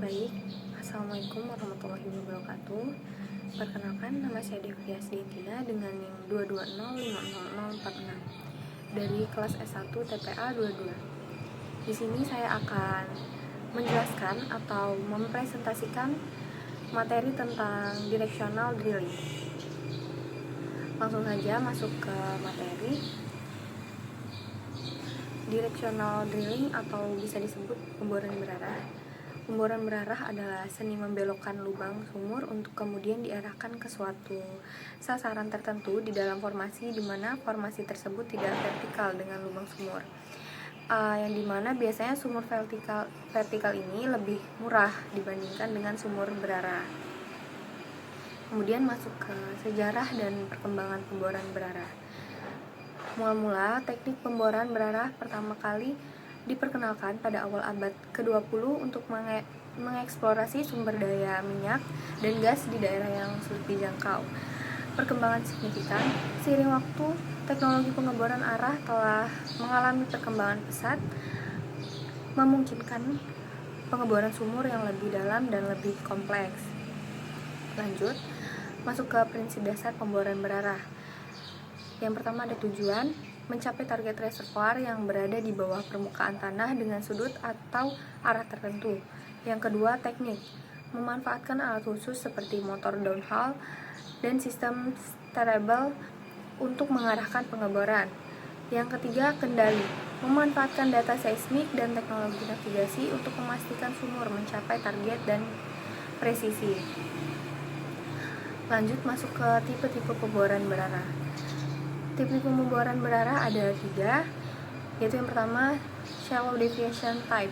Baik, Assalamualaikum warahmatullahi wabarakatuh. Perkenalkan, nama saya Devia Sdietina dengan NIM 220500046 dari kelas S1 TPA 22. Di sini saya akan menjelaskan atau mempresentasikan materi tentang directional drilling. Langsung saja masuk ke materi. Directional drilling atau bisa disebut pemboran berarah. Pemboran berarah adalah seni membelokkan lubang sumur untuk kemudian diarahkan ke suatu sasaran tertentu di dalam formasi di mana formasi tersebut tidak vertikal dengan lubang sumur. Yang dimana biasanya sumur vertikal ini lebih murah dibandingkan dengan sumur berarah. Kemudian masuk ke sejarah dan perkembangan pemboran berarah. Mula-mula teknik pemboran berarah pertama kali diperkenalkan pada awal abad ke-20 untuk mengeksplorasi sumber daya minyak dan gas di daerah yang sulit dijangkau. Perkembangan signifikan, seiring waktu, teknologi pengeboran arah telah mengalami perkembangan pesat, memungkinkan pengeboran sumur yang lebih dalam dan lebih kompleks. Lanjut, masuk ke prinsip dasar pemboran berarah. Yang pertama ada tujuan, mencapai target reservoir yang berada di bawah permukaan tanah dengan sudut atau arah tertentu. Yang kedua, teknik, memanfaatkan alat khusus seperti motor downhole dan sistem steerable untuk mengarahkan pengeboran. Yang ketiga, kendali, memanfaatkan data seismik dan teknologi navigasi untuk memastikan sumur mencapai target dan presisi. Lanjut masuk ke tipe-tipe pemboran berarah. Tipe pemboran berarah ada 3, yaitu yang pertama shallow deviation type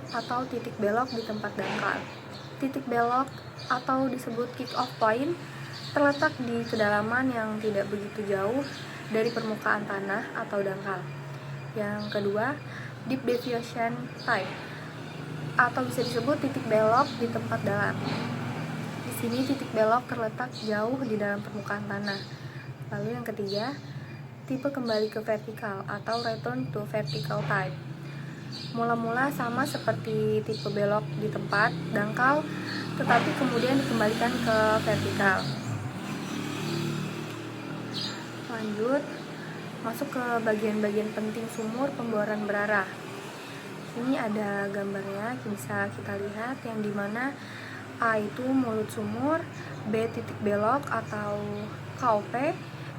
atau titik belok di tempat dangkal. Titik belok atau disebut kick-off point terletak di kedalaman yang tidak begitu jauh dari permukaan tanah atau dangkal. Yang kedua, deep deviation type atau bisa disebut titik belok di tempat dalam. Di sini titik belok terletak jauh di dalam permukaan tanah. Lalu yang ketiga, tipe kembali ke vertikal atau return to vertical type. Mula-mula sama seperti tipe belok di tempat dangkal, tetapi kemudian dikembalikan ke vertikal. Lanjut, masuk ke bagian-bagian penting sumur pemboran berarah. Ini ada gambarnya, bisa kita lihat, yang dimana A itu mulut sumur, B titik belok atau KOP,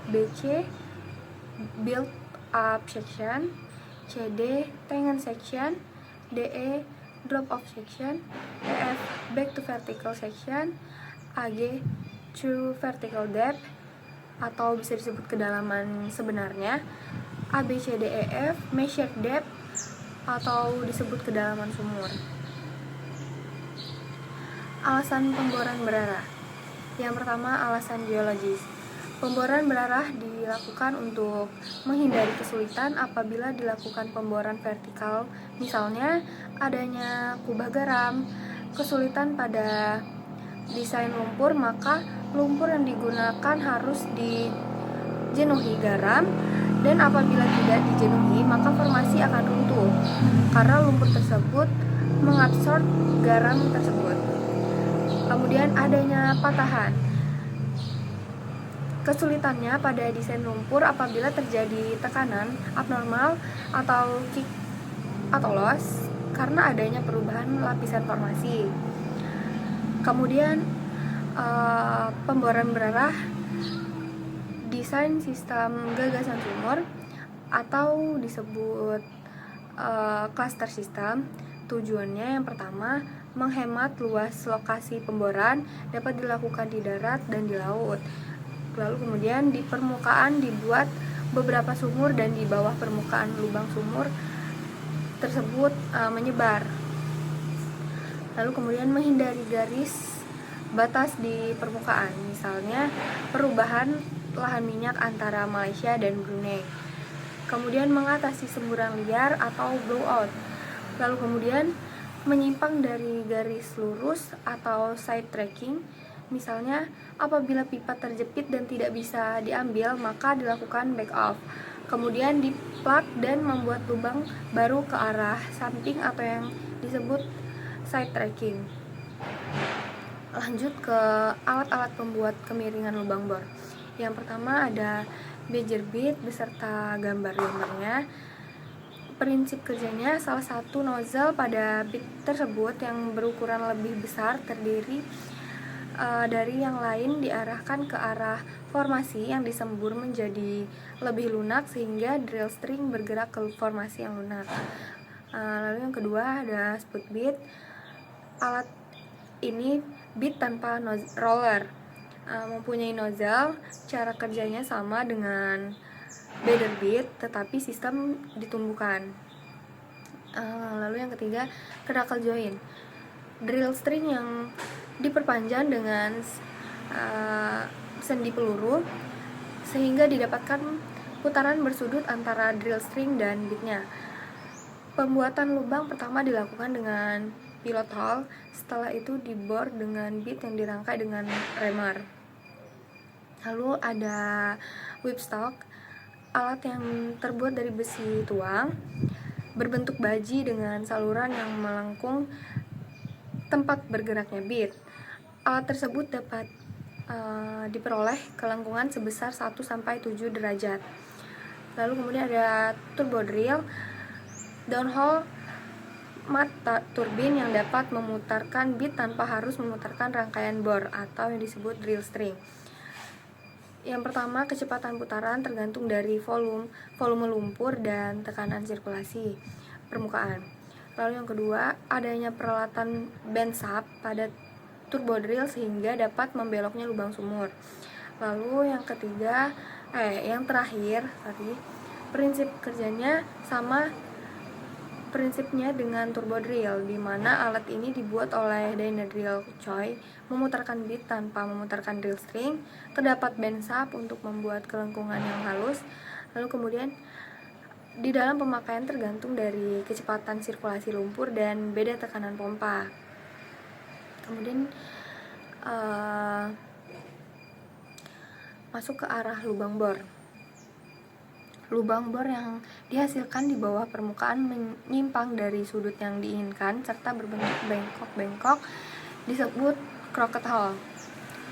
BC build up section, CD tangen section, DE drop off section, EF back to vertical section, AG true vertical depth atau bisa disebut kedalaman sebenarnya, ABCDEF measured depth atau disebut kedalaman sumur. Alasan pemboran berarah. Yang pertama, alasan geologis. Pemboran berarah dilakukan untuk menghindari kesulitan apabila dilakukan pemboran vertikal, misalnya adanya kubah garam, kesulitan pada desain lumpur, maka lumpur yang digunakan harus dijenuhi garam, dan apabila tidak dijenuhi maka formasi akan runtuh karena lumpur tersebut mengabsorb garam tersebut. Kemudian adanya patahan. Kesulitannya pada desain lumpur apabila terjadi tekanan abnormal atau kick atau loss karena adanya perubahan lapisan formasi. Kemudian pemboran berarah, desain sistem gagasan sumur atau disebut cluster system. Tujuannya yang pertama, menghemat luas lokasi pemboran dapat dilakukan di darat dan di laut. Lalu kemudian di permukaan dibuat beberapa sumur dan di bawah permukaan lubang sumur tersebut menyebar. Lalu kemudian menghindari garis batas di permukaan, misalnya perubahan lahan minyak antara Malaysia dan Brunei. Kemudian mengatasi semburan liar atau blowout. Lalu kemudian menyimpang dari garis lurus atau side tracking. Misalnya, apabila pipa terjepit dan tidak bisa diambil, maka dilakukan back off. Kemudian di-plug dan membuat lubang baru ke arah samping atau yang disebut side tracking. Lanjut ke alat-alat pembuat kemiringan lubang bor. Yang pertama ada bezier bit beserta gambar-gambarnya. Prinsip kerjanya, salah satu nozzle pada bit tersebut yang berukuran lebih besar terdiri dari yang lain diarahkan ke arah formasi yang disembur menjadi lebih lunak sehingga drill string bergerak ke formasi yang lunak. Lalu yang kedua ada sput bit. Alat ini bit tanpa roller, mempunyai nozzle. Cara kerjanya sama dengan bezier bit, tetapi sistem ditumbuhkan. Lalu yang ketiga, knuckle joint. Drill string yang diperpanjang dengan sendi peluru sehingga didapatkan putaran bersudut antara drill string dan bitnya. Pembuatan lubang pertama dilakukan dengan pilot hole, setelah itu dibor dengan bit yang dirangkai dengan remer. Lalu ada whipstock, alat yang terbuat dari besi tuang, berbentuk baji dengan saluran yang melengkung tempat bergeraknya bit. Alat tersebut dapat diperoleh kelengkungan sebesar 1-7 derajat. Lalu kemudian ada turbo drill, downhole mata turbin yang dapat memutarkan bit tanpa harus memutarkan rangkaian bor atau yang disebut drill string. Yang pertama, kecepatan putaran tergantung dari volume lumpur dan tekanan sirkulasi permukaan. Lalu yang kedua, adanya peralatan band shaft pada turbo drill sehingga dapat membeloknya lubang sumur. Lalu yang ketiga, yang terakhir, prinsip kerjanya sama prinsipnya dengan turbo drill, di mana alat ini dibuat oleh dyno drill coil, memutarkan bit tanpa memutarkan drill string. Terdapat band shaft untuk membuat kelengkungan yang halus. Lalu kemudian di dalam pemakaian tergantung dari kecepatan sirkulasi lumpur dan beda tekanan pompa. Kemudian masuk ke arah lubang bor. Lubang bor yang dihasilkan di bawah permukaan menyimpang dari sudut yang diinginkan serta berbentuk bengkok-bengkok disebut crooked hole.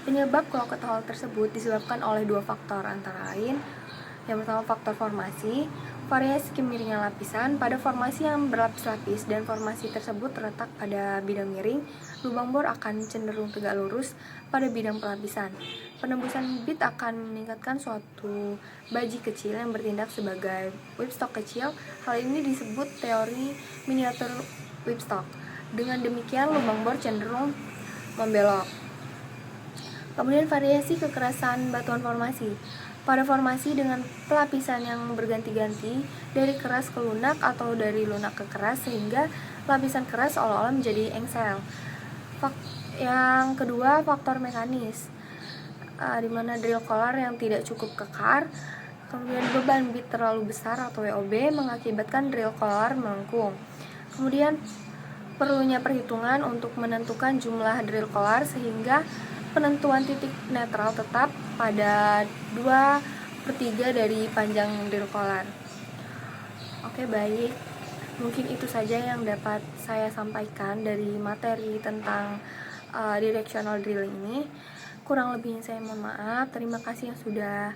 Penyebab crooked hole tersebut disebabkan oleh dua faktor, antara lain yang pertama faktor formasi, variasi kemiringan lapisan. Pada formasi yang berlapis-lapis dan formasi tersebut terletak pada bidang miring, lubang bor akan cenderung tegak lurus pada bidang pelapisan. Penembusan bit akan meningkatkan suatu baji kecil yang bertindak sebagai whipstock kecil. Hal ini disebut teori miniatur whipstock. Dengan demikian, lubang bor cenderung membelok. Kemudian variasi kekerasan batuan formasi. Pada formasi dengan pelapisan yang berganti-ganti dari keras ke lunak atau dari lunak ke keras sehingga lapisan keras seolah-olah menjadi engsel. Yang kedua, faktor mekanis, di mana drill collar yang tidak cukup kekar, kemudian beban bit terlalu besar atau WOB mengakibatkan drill collar melengkung. Kemudian perlunya perhitungan untuk menentukan jumlah drill collar sehingga penentuan titik netral tetap pada 2/3 dari panjang drill collar. Oke, baik. Mungkin itu saja yang dapat saya sampaikan dari materi tentang directional drilling ini. Kurang lebihnya saya mohon maaf. Terima kasih yang sudah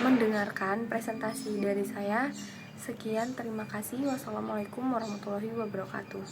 mendengarkan presentasi dari saya. Sekian, terima kasih. Wassalamualaikum warahmatullahi wabarakatuh.